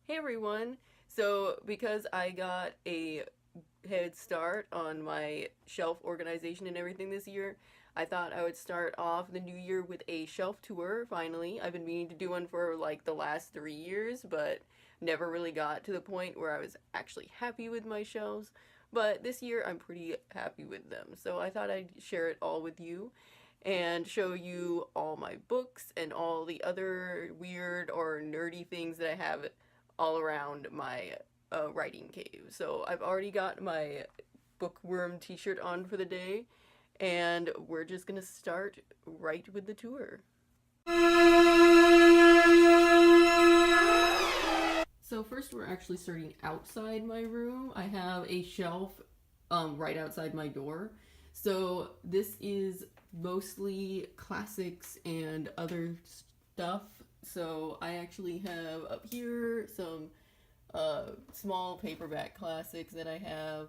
Hey everyone! So, because I got a head start on my shelf organization and everything this year, I thought I would start off the new year with a shelf tour finally. I've been meaning to do one for like the last 3 years, but never really got to the point where I was actually happy with my shelves. But this year I'm pretty happy with them, so I thought I'd share it all with you and show you all my books and all the other weird or nerdy things that I have all around my writing cave. So I've already got my bookworm t-shirt on for the day, and we're just gonna start right with the tour. So first we're actually starting outside my room. I have a shelf right outside my door. So this is mostly classics and other stuff. So I actually have up here some small paperback classics that I have.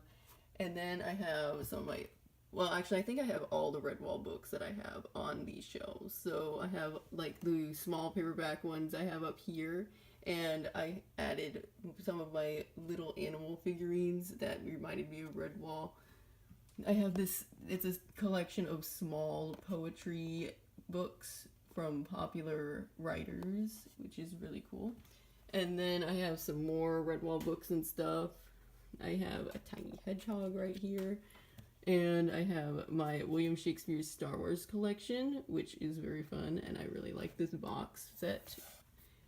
And then I have some of my, well, actually, I think I have all the Redwall books that I have on these shelves. So I have like the small paperback ones I have up here. And I added some of my little animal figurines that reminded me of Redwall. I have this, it's a collection of small poetry books from popular writers, which is really cool. And then I have some more Redwall books and stuff. I have a tiny hedgehog right here. And I have my William Shakespeare's Star Wars collection, which is very fun, and I really like this box set.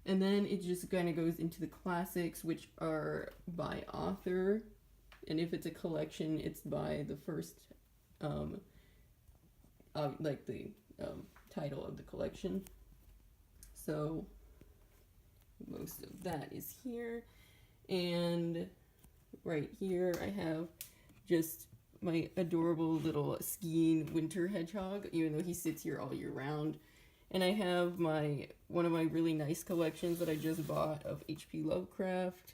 And then it just kind of goes into the classics, which are by author. And if it's a collection, it's by the first, like the title of the collection. So most of that is here. And right here I have just my adorable little skiing winter hedgehog, even though he sits here all year round. And I have one of my really nice collections that I just bought of H.P. Lovecraft.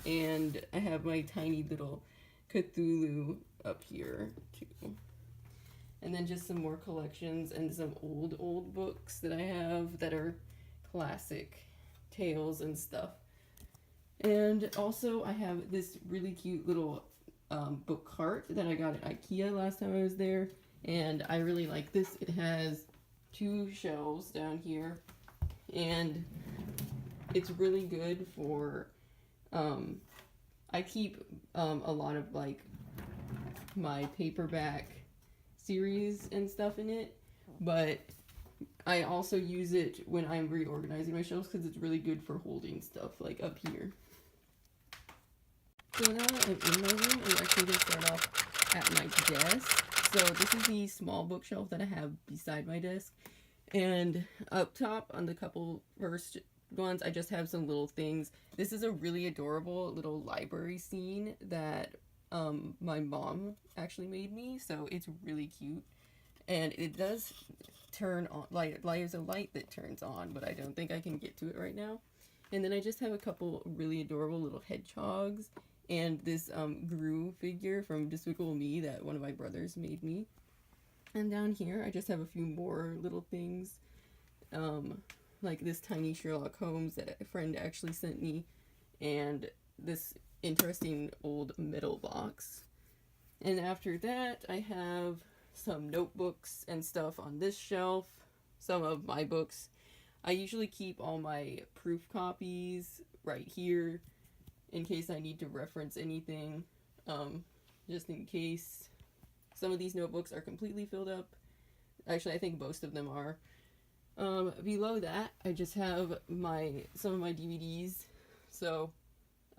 And I have my tiny little Cthulhu up here too. And then just some more collections and some old books that I have that are classic tales and stuff. And also I have this really cute little book cart that I got at IKEA last time I was there. And I really like this. It has 2 shelves down here. And it's really good for I keep a lot of like my paperback series and stuff in it, but I also use it when I'm reorganizing my shelves because it's really good for holding stuff like up here. So now that I'm in my room, I'm actually going to start off at my desk. So this is the small bookshelf that I have beside my desk, and up top on the couple first ones, I just have some little things. This is a really adorable little library scene that my mom actually made me, so it's really cute. And it does turn on, there's a light that turns on, but I don't think I can get to it right now. And then I just have a couple really adorable little hedgehogs and this Gru figure from Despicable Me that one of my brothers made me. And down here I just have a few more little things. Like this tiny Sherlock Holmes that a friend actually sent me, and this interesting old metal box. And after that, I have some notebooks and stuff on this shelf, some of my books. I usually keep all my proof copies right here in case I need to reference anything, just in case. Some of these notebooks are completely filled up. Actually, I think most of them are. Below that, I just have some of my DVDs. So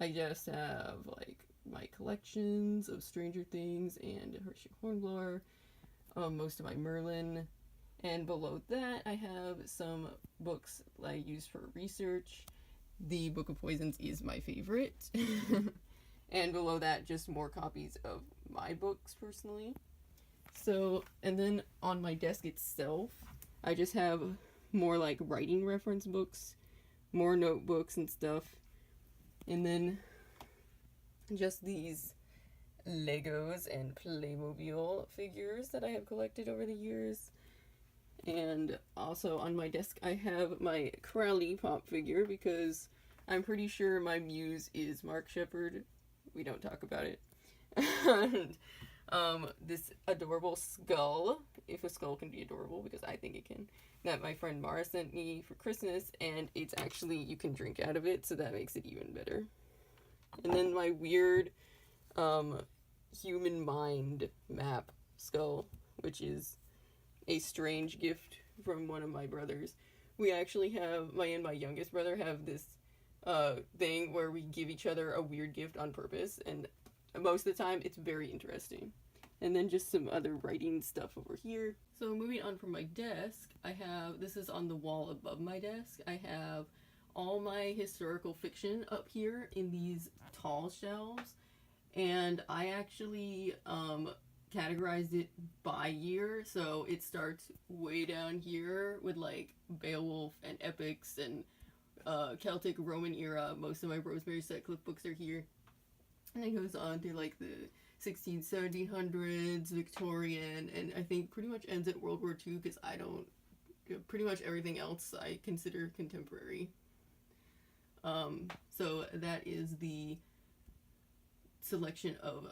I just have like my collections of Stranger Things and Hershey Hornblower, most of my Merlin, and below that I have some books I use for research. The Book of Poisons is my favorite. And below that, just more copies of my books personally. So, and then on my desk itself, I just have more like writing reference books, more notebooks and stuff, and then just these Legos and Playmobil figures that I have collected over the years. And also on my desk I have my Crowley pop figure because I'm pretty sure my muse is Mark Shepard. We don't talk about it. And, this adorable skull, if a skull can be adorable, because I think it can, that my friend Mara sent me for Christmas, and it's actually, you can drink out of it, so that makes it even better. And then my weird, human mind map skull, which is a strange gift from one of my brothers. We actually have, my youngest brother have this thing where we give each other a weird gift on purpose, and most of the time it's very interesting. And then just some other writing stuff over here. So moving on from my desk, I have, this is on the wall above my desk, I have all my historical fiction up here in these tall shelves, and I actually categorized it by year, so it starts way down here with like Beowulf and epics and Celtic Roman era. Most of my Rosemary Sutcliffe books are here, and it goes on through like the 1700s, Victorian, and I think pretty much ends at World War II, because I don't, pretty much everything else I consider contemporary. So that is the selection of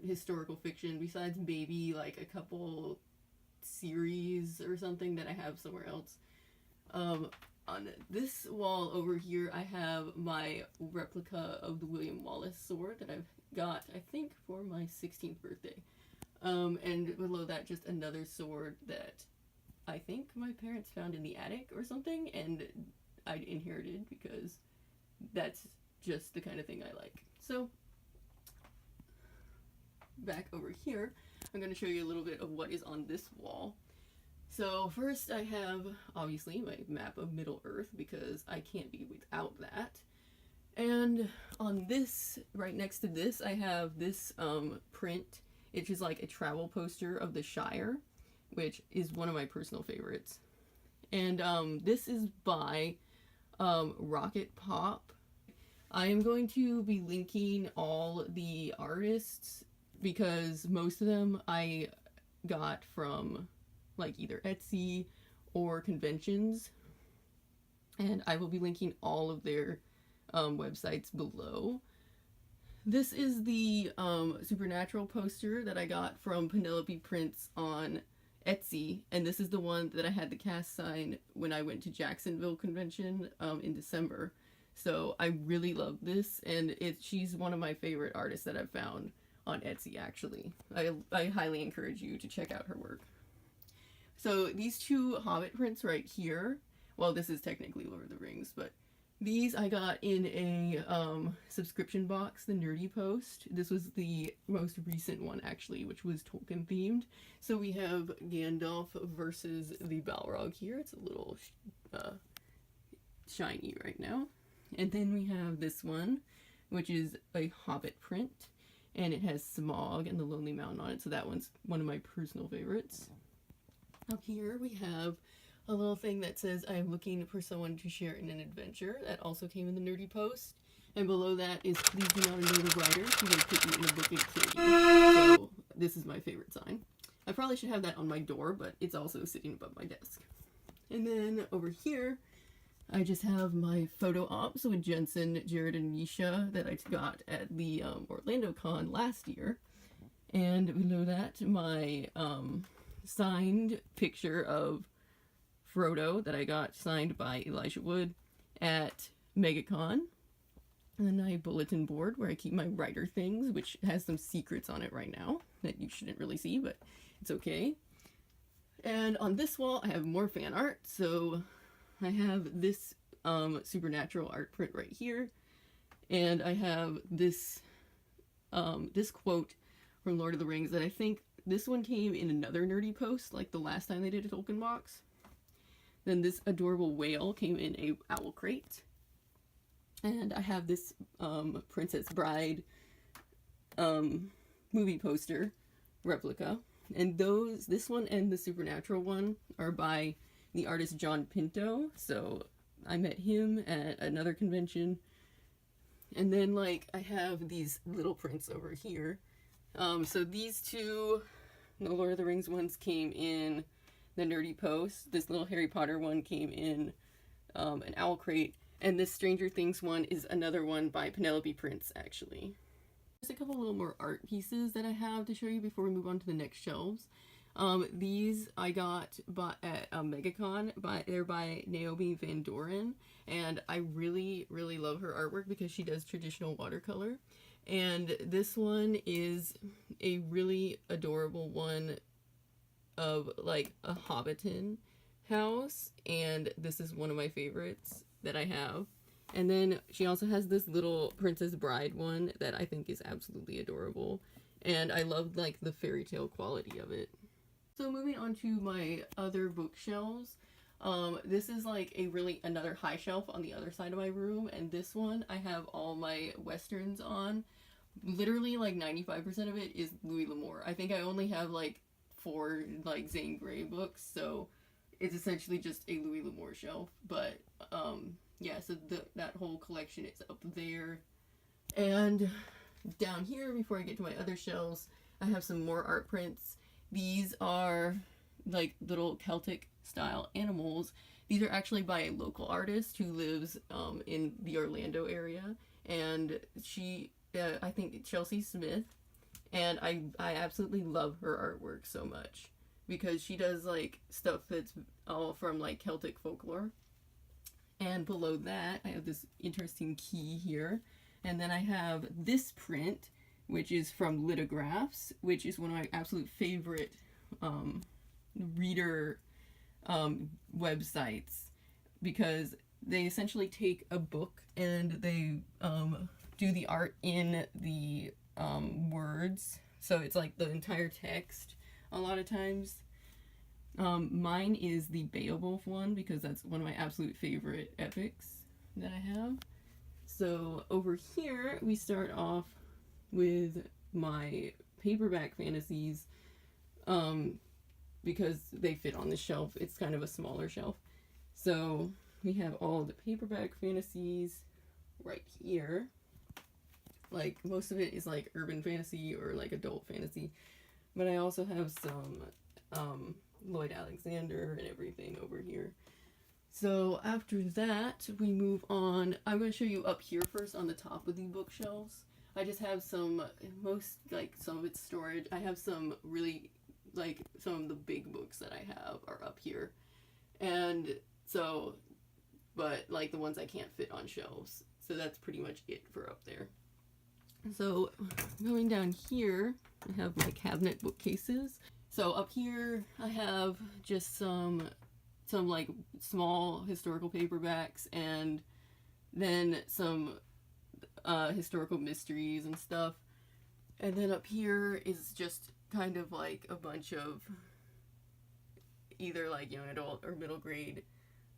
historical fiction, besides maybe like a couple series or something that I have somewhere else. On this wall over here, I have my replica of the William Wallace sword that I've got, I think, for my 16th birthday. And below that, just another sword that I think my parents found in the attic or something, and I inherited because that's just the kind of thing I like. So, back over here, I'm going to show you a little bit of what is on this wall. So first I have, obviously, my map of Middle Earth, because I can't be without that. And on this, right next to this, I have this print. It's just like a travel poster of the Shire, which is one of my personal favorites. And this is by Rocket Pop. I am going to be linking all the artists, because most of them I got from like either Etsy or conventions, and I will be linking all of their websites below. This is the Supernatural poster that I got from Penelope Prints on Etsy, and this is the one that I had the cast sign when I went to Jacksonville convention in December. So I really love this, and she's one of my favorite artists that I've found on Etsy, actually. I highly encourage you to check out her work. So these two Hobbit prints right here, well, this is technically Lord of the Rings, but these I got in a subscription box, the Nerdy Post. This was the most recent one, actually, which was Tolkien themed. So we have Gandalf versus the Balrog here. It's a little shiny right now. And then we have this one, which is a Hobbit print, and it has Smaug and the Lonely Mountain on it, so that one's one of my personal favorites. Up here we have a little thing that says, I'm looking for someone to share in an adventure. That also came in the Nerdy Post. And below that is, please do not enjoy the writer, she will put you in a book and kill you. So this is my favorite sign. I probably should have that on my door, but it's also sitting above my desk. And then over here, I just have my photo ops with Jensen, Jared, and Nisha that I got at the Orlando Con last year. And below that, my signed picture of Frodo that I got signed by Elijah Wood at MegaCon. And then I have a bulletin board where I keep my writer things, which has some secrets on it right now that you shouldn't really see, but it's okay. And on this wall, I have more fan art. So I have this Supernatural art print right here, and I have this this quote from Lord of the Rings that I think this one came in another Nerdy Post, like the last time they did a Tolkien box. Then this adorable whale came in a owl crate, and I have this Princess Bride movie poster replica, and this one and the Supernatural one are by the artist John Pinto. So I met him at another convention. And then like I have these little prints over here. So these two, the Lord of the Rings ones, came in the Nerdy Post. This little Harry Potter one came in an owl crate. And this Stranger Things one is another one by Penelope Prince, actually. Just a couple little more art pieces that I have to show you before we move on to the next shelves. These I got at MegaCon. They're by Naomi Vandoren, and I really, really love her artwork because she does traditional watercolor. And this one is a really adorable one of like a Hobbiton house, and this is one of my favorites that I have. And then she also has this little Princess Bride one that I think is absolutely adorable, and I love like the fairy tale quality of it. So moving on to my other bookshelves, this is like another high shelf on the other side of my room, and this one I have all my westerns on. Literally like 95% of it is Louis L'Amour. I think I only have like 4 like Zane Grey books, so it's essentially just a Louis L'Amour shelf. But yeah, so that whole collection is up there. And down here, before I get to my other shelves, I have some more art prints. These are like little Celtic style animals. These are actually by a local artist who lives in the Orlando area, and she, I think Chelsea Smith, and I absolutely love her artwork so much because she does like stuff that's all from like Celtic folklore. And below that, I have this interesting key here, and then I have this print, which is from Lithographs, which is one of my absolute favorite reader websites, because they essentially take a book and they do the art in the words. So it's like the entire text a lot of times. Mine is the Beowulf one because that's one of my absolute favorite epics that I have. So over here we start off with my paperback fantasies, because they fit on the shelf. It's kind of a smaller shelf. So we have all the paperback fantasies right here. Like most of it is like urban fantasy or like adult fantasy, but I also have some Lloyd Alexander and everything over here. So after that, we move on. I'm going to show you up here first on the top of the bookshelves. I just have some of its storage. I have some really, like, some of the big books that I have are up here. And so, but like the ones I can't fit on shelves. So that's pretty much it for up there. So going down here, I have my cabinet bookcases. So up here, I have just some like small historical paperbacks, and then some historical mysteries and stuff. And then up here is just kind of like a bunch of either like young adult or middle grade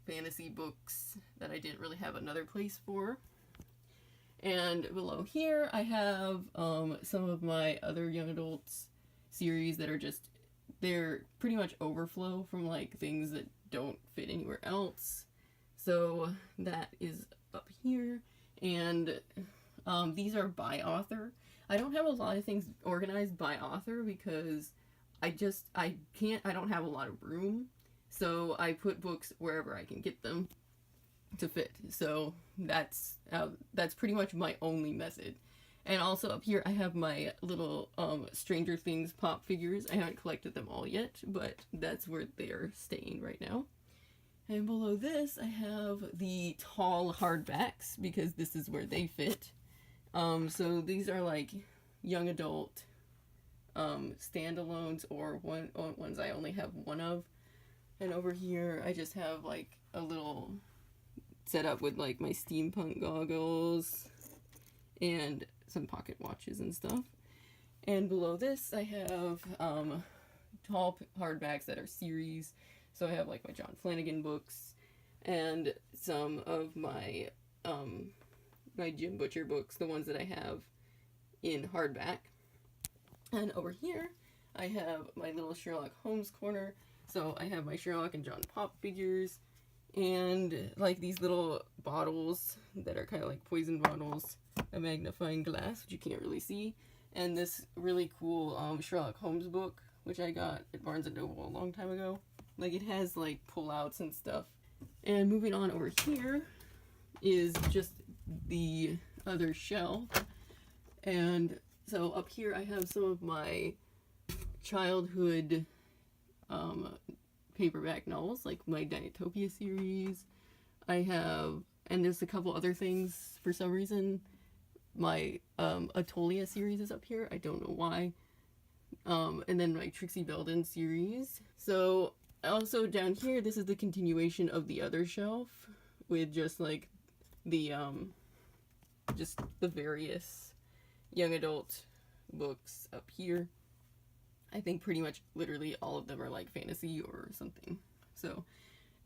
fantasy books that I didn't really have another place for. And below here I have some of my other young adults series that are just, they're pretty much overflow from like things that don't fit anywhere else. So that is up here. And these are by author. I don't have a lot of things organized by author because I don't have a lot of room. So I put books wherever I can get them to fit. So that's pretty much my only method. And also up here I have my little Stranger Things pop figures. I haven't collected them all yet, but that's where they're staying right now. And below this I have the tall hardbacks because this is where they fit. So these are like young adult standalones or ones I only have one of. And over here I just have like a little setup with like my steampunk goggles and some pocket watches and stuff. And below this I have tall hardbacks that are series. So I have like my John Flanagan books and some of my my Jim Butcher books, the ones that I have in hardback. And over here I have my little Sherlock Holmes corner. So I have my Sherlock and John Pop figures and like these little bottles that are kind of like poison bottles, a magnifying glass which you can't really see, and this really cool Sherlock Holmes book which I got at Barnes & Noble a long time ago. Like it has like pullouts and stuff, And moving on over here is just the other shelf. And so up here I have some of my childhood paperback novels, like my Dinotopia series. I have, and there's a couple other things for some reason. My Atolia series is up here. I don't know why. And then my Trixie Belden series. So also down here, this is the continuation of the other shelf with just like the just the various young adult books up here. I think pretty much literally all of them are like fantasy or something. So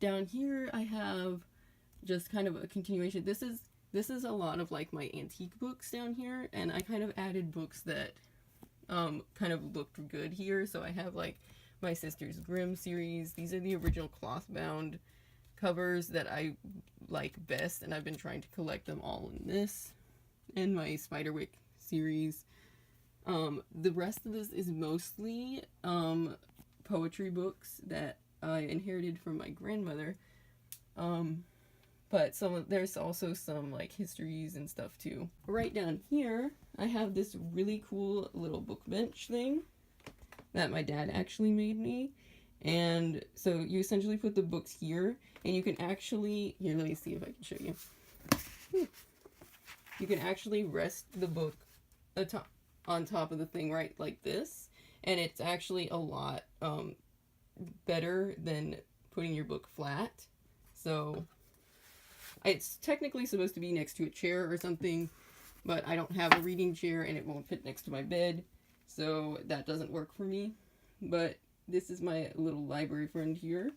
down here I have just kind of a continuation. This is a lot of like my antique books down here, and I kind of added books that kind of looked good here. So I have like my Sisters Grimm series. These are the original cloth bound covers that I like best, and I've been trying to collect them all in this. And my Spiderwick series. The rest of this is mostly poetry books that I inherited from my grandmother. But there's also some like histories and stuff too. Right down here, I have this really cool little book bench thing that my dad actually made me. And so you essentially put the books here, and you can actually, here, let me see if I can show you. You can actually rest the book on top of the thing right like this, and it's actually a lot better than putting your book flat. So it's technically supposed to be next to a chair or something, but I don't have a reading chair and it won't fit next to my bed, so that doesn't work for me. But this is my little library friend here.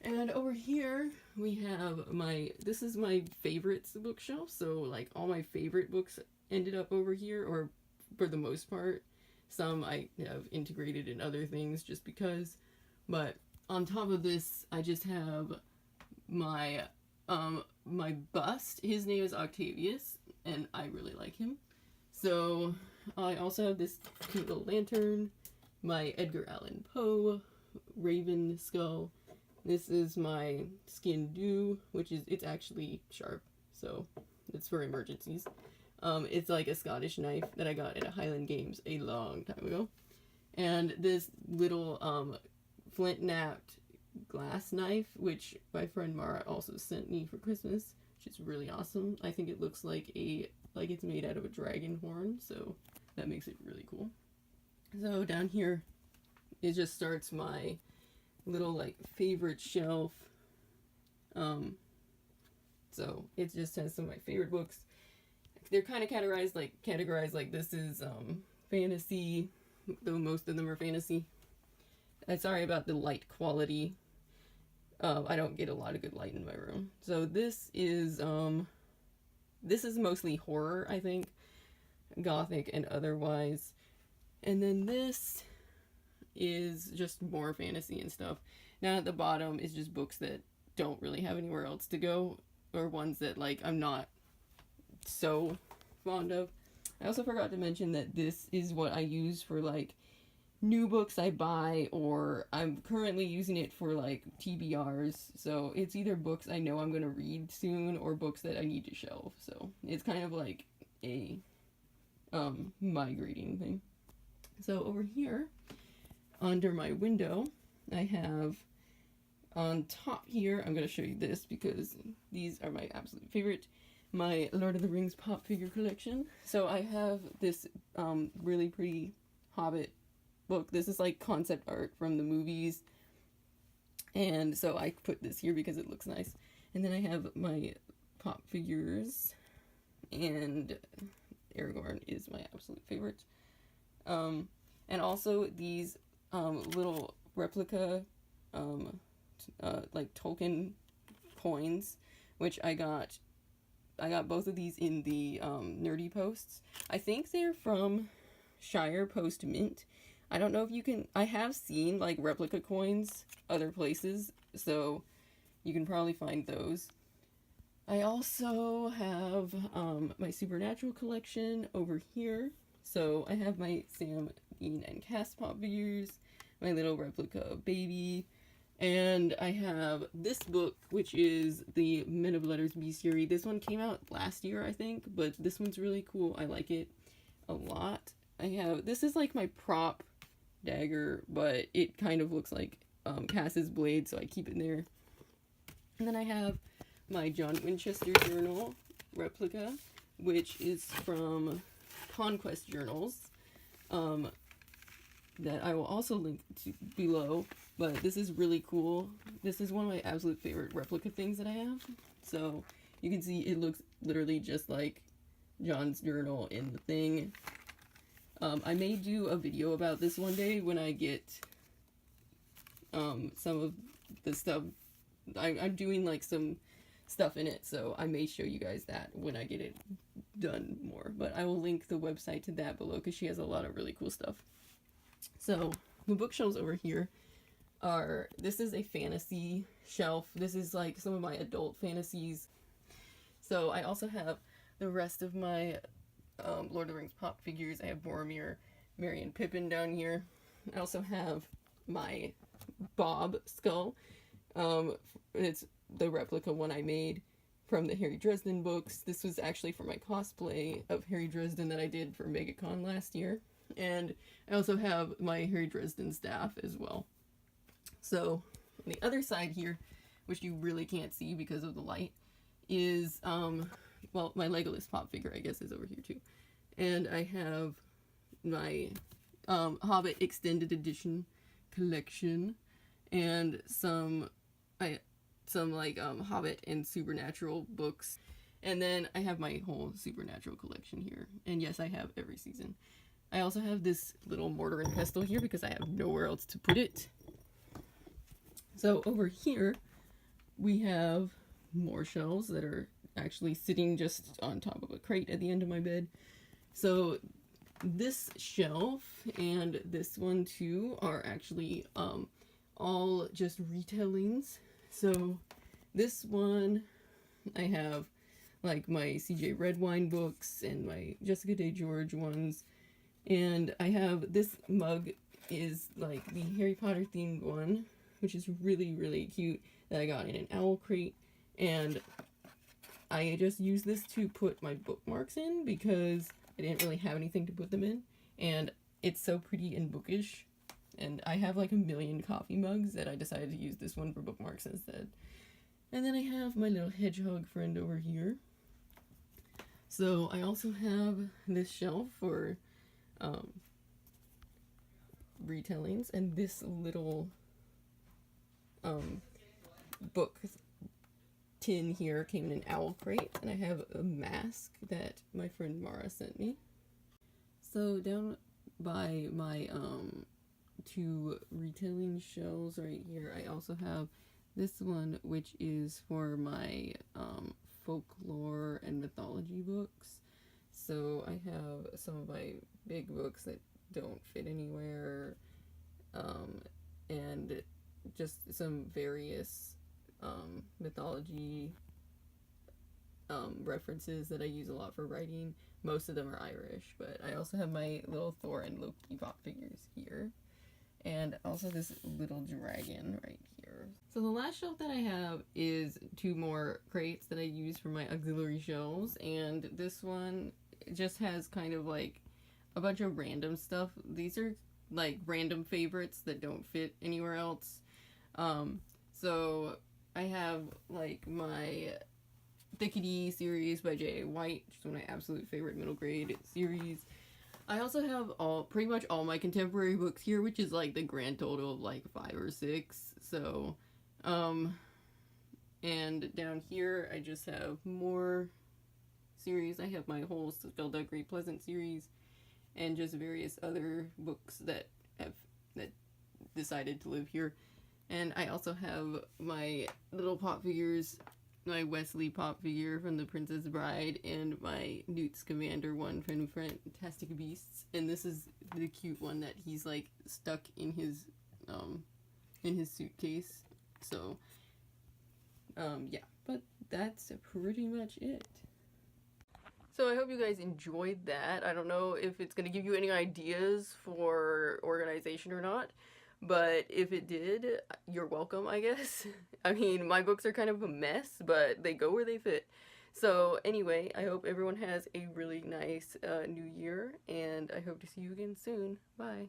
And over here we have this is my favorites bookshelf, so like all my favorite books ended up over here, or for the most part. Some I have integrated in other things just because. But on top of this, I just have my my bust. His name is Octavius, and I really like him. So I also have this cute little lantern, my Edgar Allan Poe Raven skull. This is my Skin Dew, which is, it's actually sharp, so it's for emergencies. It's like a Scottish knife that I got at a Highland Games a long time ago. And this little flint-knapped glass knife, which my friend Mara also sent me for Christmas, which is really awesome. I think it looks like it's made out of a dragon horn, so that makes it really cool. So down here, it just starts my little like favorite shelf. So it just has some of my favorite books. They're kind of categorized like this is fantasy, though most of them are fantasy. I'm sorry about the light quality. I don't get a lot of good light in my room. So this is mostly horror, I think, gothic and otherwise. And then this is just more fantasy and stuff. Now at the bottom is just books that don't really have anywhere else to go, or ones that like I'm not so fond of. I also forgot to mention that this is what I use for like new books I buy, or I'm currently using it for like TBRs. So it's either books I know I'm going to read soon or books that I need to shelve. So it's kind of like a migrating thing. So over here under my window, I have on top here, I'm going to show you this because these are my absolute favorite, my Lord of the Rings pop figure collection. So I have this really pretty Hobbit book. This is like concept art from the movies, and so I put this here because it looks nice. And then I have my pop figures, and Aragorn is my absolute favorite. And also these little replica like Tolkien coins, which I got both of these in the Nerdy Posts. I think they're from Shire Post Mint. I don't know if you can, I have seen like replica coins other places, so you can probably find those. I also have my Supernatural collection over here. So I have my Sam, Dean, and Cass pop figures, my little replica baby, And I have this book, which is the Men of Letters B series. This one came out last year, I think, but this one's really cool. I like it a lot. I have, this is like my prop dagger, but it kind of looks like Cass's blade, so I keep it there. And then I have my John Winchester journal replica, which is from ConQuest Journels, that I will also link to below. But this is really cool. This is one of my absolute favorite replica things that I have. So you can see it looks literally just like John's journal in the thing. I may do a video about this one day when I get some of the stuff. I'm doing like some stuff in it, so I may show you guys that when I get it done more. But I will link the website to that below because she has a lot of really cool stuff. So the bookshelves over here are, this is a fantasy shelf. This is like some of my adult fantasies. So I also have the rest of my Lord of the Rings pop figures. I have Boromir, Merry, and Pippin down here. I also have my Bob skull. It's the replica one I made from the Harry Dresden books. This was actually for my cosplay of Harry Dresden that I did for MegaCon last year. And I also have my Harry Dresden staff as well. So on the other side here, which you really can't see because of the light, is well, my Legolas pop figure, I guess, is over here too. And I have my Hobbit extended edition collection and some like Hobbit and Supernatural books. And then I have my whole Supernatural collection here. And yes, I have every season. I also have this little mortar and pestle here because I have nowhere else to put it. So over here, we have more shelves that are actually sitting just on top of a crate at the end of my bed. So this shelf and this one too are actually all just retellings. So this one, I have like my CJ Redwine books and my Jessica Day George ones. And I have this mug is like the Harry Potter themed one, which is really, really cute, that I got in an owl crate. And I just use this to put my bookmarks in because I didn't really have anything to put them in. And it's so pretty and bookish. And I have like a million coffee mugs that I decided to use this one for bookmarks instead. And then I have my little hedgehog friend over here. So I also have this shelf for retellings, and this little book tin here came in an owl crate, and I have a mask that my friend Mara sent me. So down by my two retelling shelves right here, I also have this one, which is for my folklore and mythology books. So I have some of my big books that don't fit anywhere, and just some various mythology references that I use a lot for writing. Most of them are Irish, but I also have my little Thor and Loki pop figures here, and also this little dragon right here. So the last shelf that I have is two more crates that I use for my auxiliary shelves, and this one just has kind of like a bunch of random stuff. These are like random favorites that don't fit anywhere else. So I have like my Thickety series by J.A. White, which is one of my absolute favorite middle grade series. I also have pretty much all my contemporary books here, which is like the grand total of like 5 or 6. So, and down here I just have more series. I have my whole Spelled Great Pleasant series, and just various other books that decided to live here. And I also have my little pop figures, my Wesley pop figure from The Princess Bride, and my Newt Scamander one from Fantastic Beasts. And this is the cute one that he's like stuck in his suitcase. So yeah, but that's pretty much it. So I hope you guys enjoyed that. I don't know if it's going to give you any ideas for organization or not, But if it did, you're welcome, I guess. I mean, my books are kind of a mess, but they go where they fit. So anyway, I hope everyone has a really nice new year, and I hope to see you again soon. Bye.